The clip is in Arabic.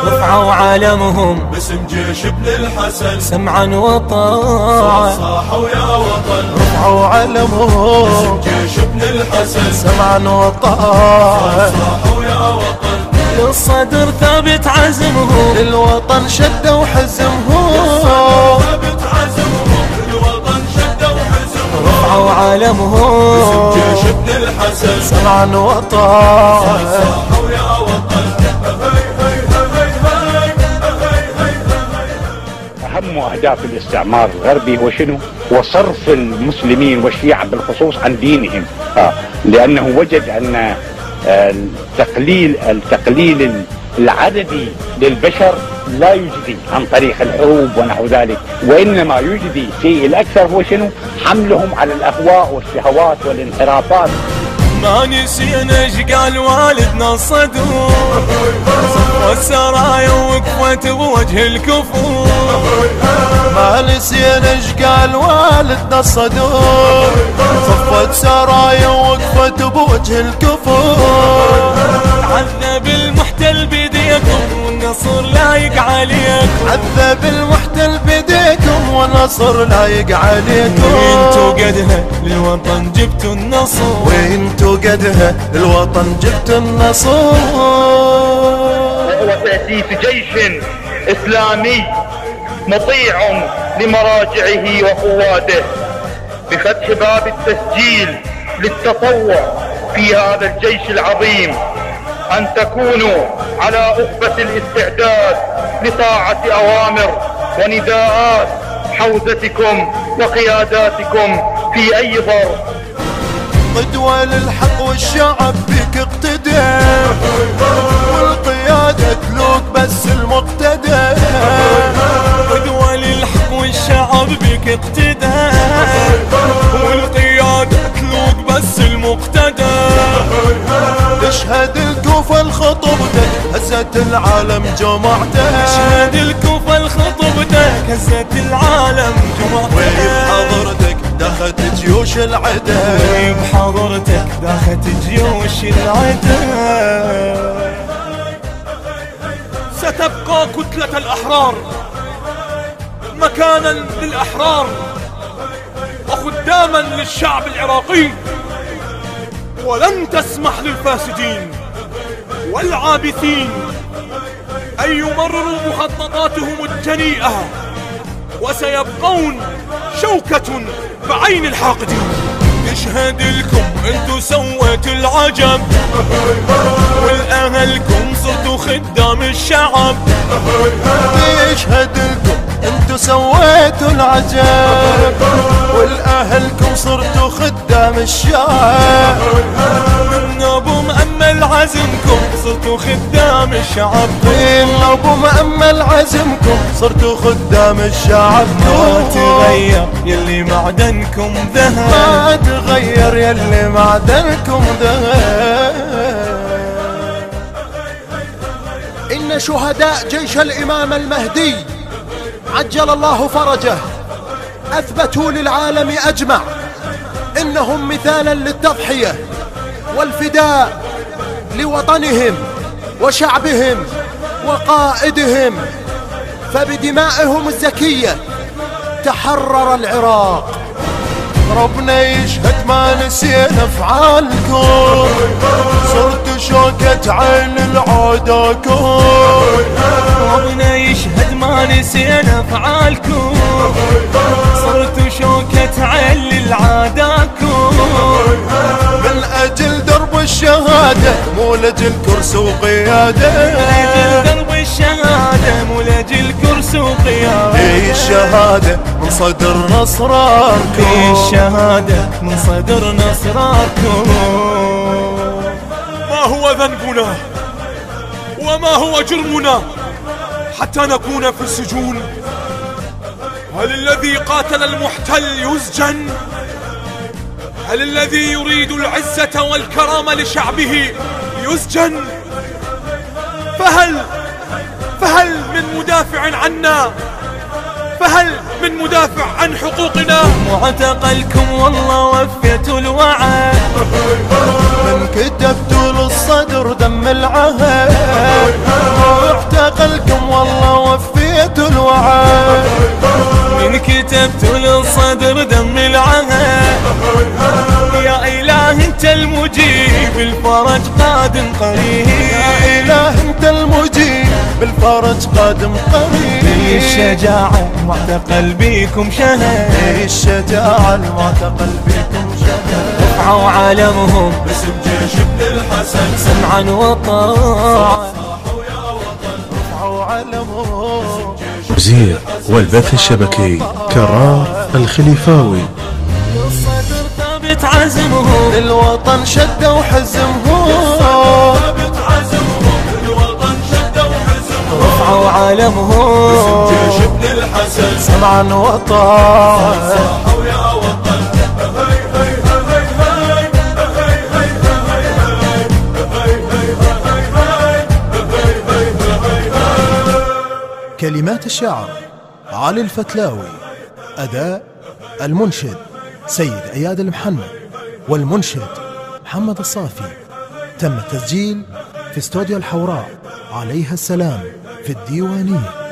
رفعوا علمهم باسم جيش ابن الحسن سمعا وطاعة، صاحوا يا وطن. رفعوا علمهم باسم جيش ابن الحسن سمعا وطاعة، صاحوا يا وطن. للصدر ثابت عزمهم، للوطن شدوا حزمهم، ثابت عزمهم، الوطن شدوا حزمهم. رفعوا علمهم باسم جيش ابن الحسن سمعا وطاعة، صاحوا يا وطن. أهم أهداف الاستعمار الغربي هو شنو؟ هو صرف المسلمين والشيعة بالخصوص عن دينهم، لأنه وجد أن التقليل العددي للبشر لا يجدي عن طريق الحروب ونحو ذلك، وإنما يجدي الشيء الأكثر هو شنو؟ حملهم على الأهواء والشهوات والانحرافات. ما نسينا ايش قال والدنا الصدور، والسرايا وقفت بوجه الكفور. ما نسينا ايش قال والدنا الصدور، صفت سرايا وقفت بوجه الكفور. عذب المحتل بيديكم والنصر لايق عليكم، عذب المحتل بيديكم والنصر لايق عليكم. وانتو قدها للوطن جبتوا النصر، وانتو قدها للوطن جبتوا النصر. وهو تأسيس جيش إسلامي مطيع لمراجعه وقواته، بفتح باب التسجيل للتطوع في هذا الجيش العظيم، أن تكونوا على أخبة الاستعداد لطاعة أوامر ونداءات حوزتكم وقياداتكم في أي ظرف. قدوة للحق والشعب بك اقتدى، والقيادة تلوك بس المقتدى. قدوة للحق والشعب بك اقتدى، والقيادة تلوك بس المقتدى. تشهد الكوفة لخطبتك هزت العالم جمعتك، تشهد الكوفة لخطبتك هزت العالم جمعتك. وبحضرتك دخلت جيوش العدا، وبحضرتك دخلت جيوش العدا. ستبقى كتلة الأحرار مكانا للأحرار وخداما للشعب العراقي، ولن تسمح للفاسدين والعابثين أن يمرروا مخططاتهم الجنيئة، وسيبقون شوكة بعين الحاقدين. يشهد لكم انتو سويتوا العجب، والأهلكم صرتوا خدام الشعب. يشهد لكم انتو سويتوا العجب، والأهلكم صرتوا خدام الشعب. من ابو مأمل عزمكم صرتوا خدام الشعب، من ابو مأمل عزمكم صرتوا خدام الشعب. ما تغير يلي معدنكم ذهب، ما تغير يلي معدنكم ذهب. إن شهداء جيش الإمام المهدي عجل الله فرجه أثبتوا للعالم أجمع إنهم مثالا للتضحية والفداء لوطنهم وشعبهم وقائدهم، فبدمائهم الزكية تحرر العراق. ربنا يشهد ما نسينا افعالكم، صرتوا شوكة عين لعاداكم. ربنا يشهد ما نسينا افعالكم، صرتوا شوكة عين لعاداكم. من اجل درب الشهادة مو لاجل كرسي وقيادة، من اجل درب الشهادة مو لاجل كرسي وقيادة. هي الشهادة من صدر نصراركم، هي الشهادة من صدر نصراركم. ما هو ذنبنا وما هو جرمنا حتى نكون في السجون؟ هل الذي قاتل المحتل يسجن؟ هل الذي يريد العزة والكرامة لشعبه يسجن؟ فهل من مدافع عنا؟ فهل من مدافع عن حقوقنا؟ معتقلكم والله وفيتوا الوعد، من كتبتوا للصدر دم العهد، واعتقلكم والله وفيتوا الوعد. من كتبتوا للصدر دم العهد، يا إله انت المجيب الفرج قادم قريب، يا إله انت المجيب بالفرج قادم قريب. الشجاعة معتقل بيكم شهد، الشجاعة المعتقل بيكم شهد. رفعوا علمهم باسم جيش ابن الحسن سمعا وطاعة، رفعوا علمهم. توزيع والبث الشبكي كرار الخليفاوي. الصدر ثابت عزمهم للوطن شدوا حزمهم، ثابت عزمهم للوطن شدوا حزمهم. رفعوا علمهم جيش ابن الحسن سمعا وطاعة. صاحوا يا وطن. هي هي هي هي هي هي هي. كلمات الشاعر علي الفتلاوي، أداء المنشد سيد عياد المحنى، والمنشد محمد الصافي. تم التسجيل في استوديو الحوراء عليها السلام في الديوانية.